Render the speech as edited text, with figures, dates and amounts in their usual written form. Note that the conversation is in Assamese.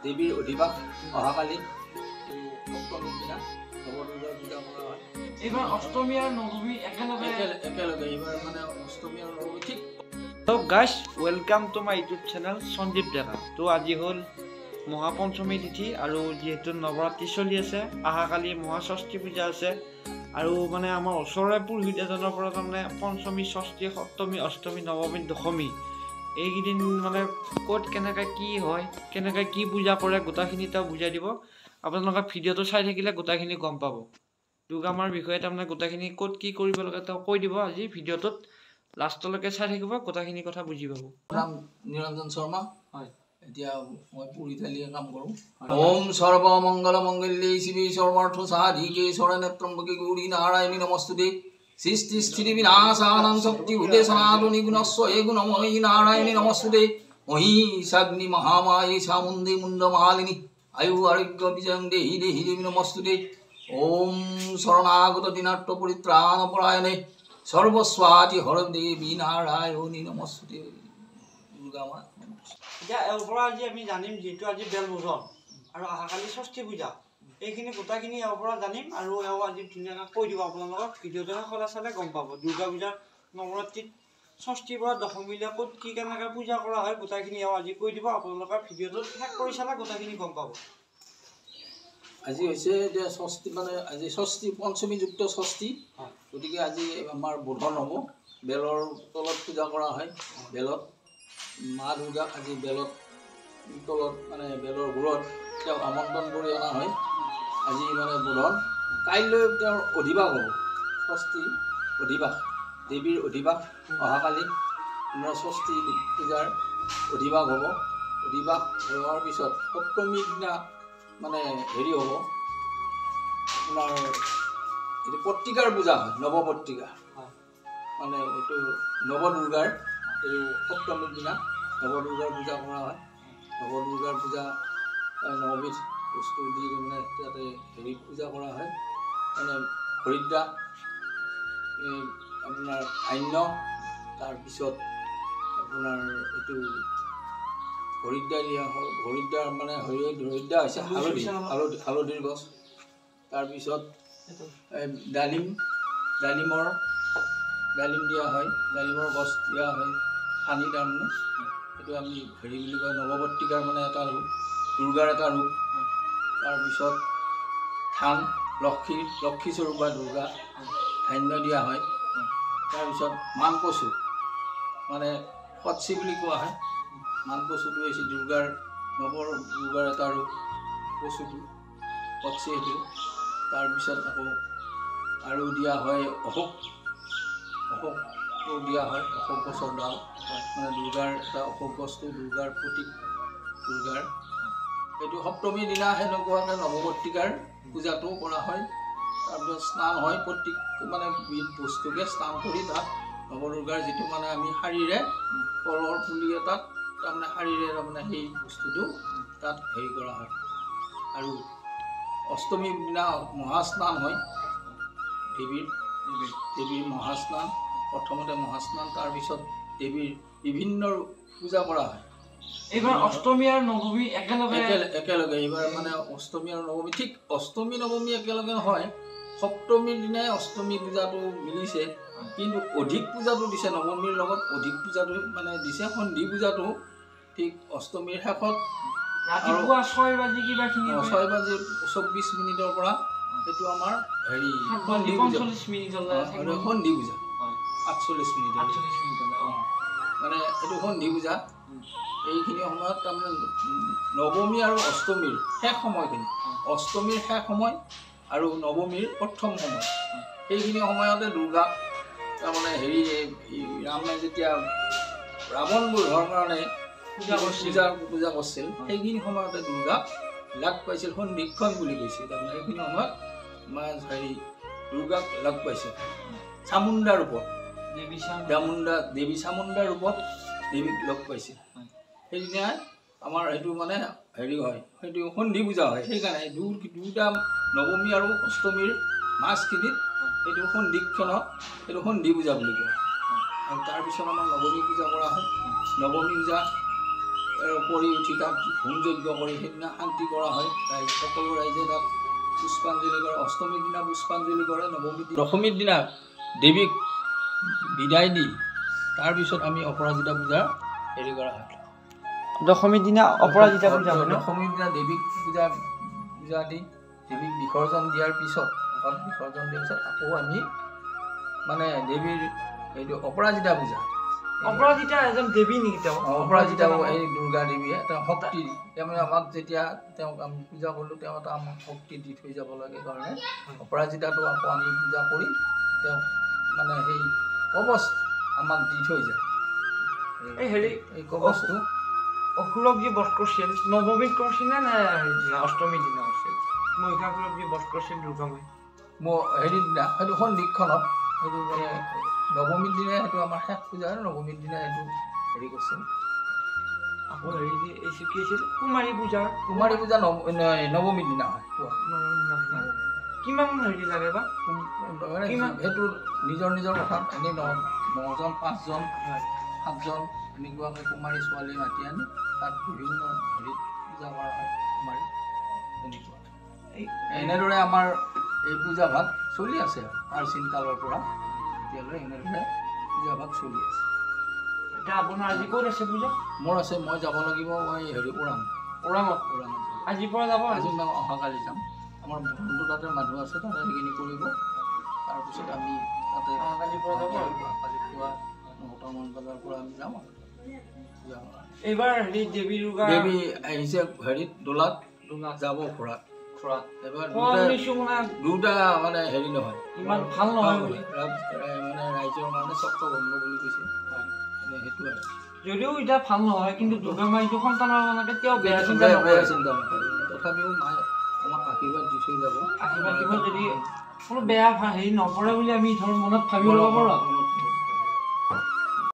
দেৱীৰ অধিবাস অহাকালি সপ্তমীৰ দিনা নৱদুৰ্গাৰ পূজা কৰা হয়। এইবাৰ অষ্টমী আৰু নৱমী একেলগে এইবাৰ মানে অষ্টমী আৰু নৱমী ঠিক। তো guys welcome to my YouTube channel Sanjeev Deka. তো আজি হ'ল মহাপঞ্চমী তিথি আৰু যিহেতু নৱৰাত্ৰি চলি আছে, অহাকালি মহাষষ্ঠী পূজা আছে আৰু মানে আমাৰ ওচৰৰে পুৰোহিত এজনৰ পৰা তাৰমানে পঞ্চমী, ষষ্ঠী, সপ্তমী, অষ্টমী, নৱমী, দশমী এইকেইদিন মানে ক'ত কেনেকৈ কি হয়, কেনেকৈ কি পূজা কৰে গোটেইখিনি তেওঁ বুজাই দিব। আপোনালোকে ভিডিঅ'টো চাই থাকিলে গোটেইখিনি গম পাব। দুৰ্গা মাৰ বিষয়ে তাৰমানে গোটেইখিনি ক'ত কি কৰিব লাগে তেওঁ কৈ দিব আজি ভিডিঅ'টোত। লাষ্টলৈকে চাই থাকিব, গোটেইখিনি কথা বুজি পাব। নাম নিৰঞ্জন শৰ্মা। হয়, এতিয়া মই পুৰীথালীয়ে কাম কৰোঁ। ওম সৰ্বমংগল মংগল্যে শিৱে সৰ্বাৰ্থ সাধিকে শৰণে ত্ৰম্বকে গৌৰী নাৰায়ণী নমস্তুতে। সৃষ্টি স্থিতি বিনাশানাং শক্তি ভূতে সনাতনী গুণস্ব হে গুণময়ী নারায়ণী নমস্তুতে। মহিষাগ্নি মহামায়ী চামুণ্ডী মুণ্ডমালিনী আয়ু আৰোগ্য বিজয়ং দেহি দেহি দেবী নমস্তুতে। ওম শৰণাগত দিনাৰ্থ পৰিত্ৰাণ পৰায়ণে সৰ্বস্বাতি হৰ দেবী নাৰায়ণী নমস্তুতে। দুৰ্গা মা এতিয়া এওঁৰ পৰা আজি আমি জানিম, যিহেতু আজি বেলবোধন আৰু অহাকালি ষষ্ঠী পূজা, এইখিনি গোটেইখিনি এওঁৰ পৰা জানিম আৰু এওঁ আজি ধুনীয়াকৈ কৈ দিব আপোনালোকক। ভিডিঅ'টো শেষলৈ চালে গম পাব দুৰ্গা পূজাৰ নৱৰাত্ৰিত ষষ্ঠীৰ পৰা দশমীলৈ ক'ত কি কেনেকৈ পূজা কৰা হয় গোটেইখিনি এওঁ আজি কৈ দিব। আপোনালোকৰ ভিডিঅ'টো শেষ কৰি চালে গোটেইখিনি গম পাব। আজি হৈছে এতিয়া ষষ্ঠী, মানে আজি ষষ্ঠী পঞ্চমীযুক্ত ষষ্ঠী, গতিকে আজি আমাৰ বোধন হ'ব। বেলৰ তলত পূজা কৰা হয়। বেলত মা দুৰ্গাক আজি বেলত তলত মানে বেলৰ গুৰত তেওঁক আমন্ত্ৰণ কৰি অনা হয়। আজি মানে বোধন, কাইলৈ তেওঁৰ অধিবাস হ'ব। ষষ্ঠী অধিবাস, দেৱীৰ অধিবাস অহাকালি ষষ্ঠী পূজাৰ অধিবাস হ'ব। অধিবাস হোৱাৰ পিছত সপ্তমীৰ দিনা মানে হেৰি হ'ব, আপোনাৰ এইটো পত্ৰিকাৰ পূজা হয়, নৱপত্ৰিকা। মানে এইটো নৱদুৰ্গাৰ এই সপ্তমীৰ দিনা নৱদুৰ্গাৰ পূজা কৰা হয়। নৱদুৰ্গাৰ পূজা নৱবিধ বস্তু দি মানে তাতে হেৰি পূজা কৰা হয়। মানে হৰিদ্ৰা, এই আপোনাৰ ধান্য, তাৰপিছত আপোনাৰ এইটো হৰিদ্ৰা দিয়া হয়। হৰিদ্ৰাৰ মানে হৰিদ্ৰা হৈছে হালধিৰ গছ। তাৰপিছত ডালিম দিয়া হয়, ডালিমৰ গছ দিয়া হয় সানি। তাৰমানে এইটো আমি হেৰি বুলি কয়, নৱপত্ৰিকাৰ মানে এটা ৰূপ, দুৰ্গাৰ এটা ৰূপ। তাৰপিছত ধান, লক্ষী স্বৰূপ বা দুৰ্গা, ধান্য দিয়া হয়। তাৰপিছত মান কচু, মানে কচি বুলি কোৱা হয়। মান কচুটো হৈছে দুৰ্গাৰ এটা ৰূপ, কচুটো কচি সেইটো। তাৰপিছত আকৌ আৰু দিয়া হয় অশোকটো দিয়া হয়, অশোক গছৰ ডাল, মানে দুৰ্গাৰ এটা অশোক গছটো দুৰ্গাৰ প্ৰতীক। দুৰ্গাৰ এইটো সপ্তমীৰ দিনা সেনেকুৱাকৈ নৱপত্ৰিকাৰ পূজাটো কৰা হয়। তাৰপিছত স্নান হয়, প্ৰত্যেক মানে বিধ বস্তুকে স্নান কৰি তাত নৱদুৰ্গাৰ যিটো মানে আমি শাৰীৰে কলৰ পুলি এটাত তাৰমানে শাৰীৰে তাৰমানে সেই বস্তুটো তাত হেৰি কৰা হয়। আৰু অষ্টমীৰ দিনা মহাস্নান হয়, দেৱীৰ মহাস্নান। প্ৰথমতে মহাস্নান, তাৰপিছত দেৱীৰ বিভিন্ন পূজা কৰা হয়। এইবাৰ অষ্টমী আৰু নৱমী একেলগে এইবাৰ মানে অষ্টমী আৰু নৱমী ঠিক। অষ্টমী নৱমী একেলগে নহয়, সপ্তমীৰ দিনাই অষ্টমী পূজাটো মিলিছে, কিন্তু অধিক পূজাটো দিছে নৱমীৰ লগত। অধিক পূজাটো মানে দিছে সন্ধি পূজাটো ঠিক অষ্টমীৰ শেষত, ৰাতিপুৱা 6 বাজি 6:24 পৰা এইটো আমাৰ হেৰি সন্ধি পূজা, 45 মিনিট সন্ধি পূজা 48 মিনিট মানে এইটো সন্ধি পূজা। এইখিনি সময়ত তাৰমানে নৱমী আৰু অষ্টমীৰ শেষ সময়খিনি, অষ্টমীৰ শেষ সময় আৰু নৱমীৰ প্ৰথম সময়, সেইখিনি সময়তে দুৰ্গাক তাৰমানে হেৰি ৰামে যেতিয়া ৰাৱণ বধৰ কাৰণে পূজা কৰিছিল, সেইখিনি সময়তে দুৰ্গাক লাগ পাইছিল, সন্ধিক্ষণ বুলি কৈছিল। তাৰমানে সেইখিনি সময়ত হেৰি দুৰ্গাক লাগ পাইছিল চামুণ্ডা ৰূপত, দেৱী চামুণ্ডা ৰূপত দেৱীক লগ পাইছিল। সেইদিনা আমাৰ সেইটো মানে হেৰি হয়, সেইটো সন্ধি পূজা হয়। সেইকাৰণে দুটা নৱমী আৰু অষ্টমীৰ মাজখিনিত সেইটো সন্ধিক্ষণত সেইটো সন্ধি পূজা বুলি কয়। আৰু তাৰপিছত আমাৰ নৱমী পূজা কৰা হয়। নৱমী পূজা কৰি উঠি তাত হোম যজ্ঞ কৰি সেইদিনা শান্তি কৰা হয়। সকলো ৰাইজে তাত পুষ্পাঞ্জলি কৰে। অষ্টমীৰ দিনা পুষ্পাঞ্জলি কৰে। দশমীৰ দিনা দেৱীক বিদায় দি তাৰপিছত আমি অপৰাজিতা পূজাৰ হেৰি কৰা হয়। দশমীৰ দিনা অপৰাজিতা পূজা হয় ন? দশমীৰ দিনা দেৱীক পূজা দি দেৱীক বিসৰ্জন দিয়াৰ পিছত বিসৰ্জন দিয়াৰ পিছত আকৌ আমি মানে দেৱীৰ এইটো অপৰাজিতা পূজা। অপৰাজিতা এজন দেৱী নেকি তেওঁ? অপৰাজিতা এই দুৰ্গা দেৱীয়ে তেওঁ শক্তি তাৰমানে আমাক যেতিয়া তেওঁক আমি পূজা কৰিলোঁ তেওঁ এটা আমাক শক্তি দি থৈ যাব লাগে কাৰণে অপৰাজিতাটো আকৌ আমি পূজা কৰি তেওঁক মানে সেই কবচ আমাক দি থৈ যায়। এই হেৰি এই কবচটো অসুৰক যি বধ কৰিছিল নৱমীত কৰিছিল নে অষ্টমীৰ দিনা কৰিছিল? মহিষাসুৰক যি বধ কৰিছিল দুৰ্গাময় হেৰিৰ দিনা সেইটো সন্ধিক্ষণত সেইটো মানে নৱমীৰ দিনাই সেইটো আমাৰ শেষ পূজা আৰু নৱমীৰ দিনা সেইটো হেৰি কৰিছিল। আকৌ হেৰি যি এইটো কি আছিল কুমাৰী পূজা নৱমীৰ দিনা হয়। কিমান হেৰি লাগে বা সেইটো নিজৰ নিজৰ কথাত এনেই 9জন 5জন 7জন এনেকুৱাকৈ কুমাৰী ছোৱালী মাতি আনি তাত বিভিন্ন হেৰিত পূজা কৰা হয়। কুমাৰী তেনেকুৱা এনেদৰে আমাৰ এই পূজা ভাগ চলি আছে প্ৰাচীন কালৰ পৰা এতিয়ালৈ এনেদৰে পূজা ভাগ চলি আছে। এতিয়া আপোনাৰ আজি ক'ত আছে পূজা? মোৰ আছে, মই যাব লাগিব এই হেৰি ওৰাঙত আজিৰ পৰা যাব? আজি মই অহাকালি যাম। আমাৰ বন্ধু তাতে মানুহ আছে, তাতে সেইখিনি কৰিব। তাৰপিছত আমি তাতে অহাকালিৰ পৰা যাব আৰু কালি পুৱা 9টামান বজাৰ পৰা আমি যাম আৰু এইবাৰ হেৰি দেৱী আহিছে হেৰিত দোলাত যাব ঘোঁৰাত। এবাৰ দুটা মানে হেৰি নহয়, ইমান ভাল নহয় বুলি মানে ৰাইজৰ কাৰণে চক্ৰভংগ বুলি কৈছে। সেইটো আৰু যদিও এতিয়া ভাল নহয় কিন্তু দুৰ্গা মাইটো সন্তানৰ কাৰণে কেতিয়াও বেয়া চিন্তা নকৰে। তথাপিও মায়ে আমাক আশীৰ্বাদ দি থৈ যাব। আশীৰ্বাদ দিব, যদি কোনো বেয়া হেৰি নপৰে বুলি আমি ধৰ মনত ভাবি ল'ব পাৰোঁ।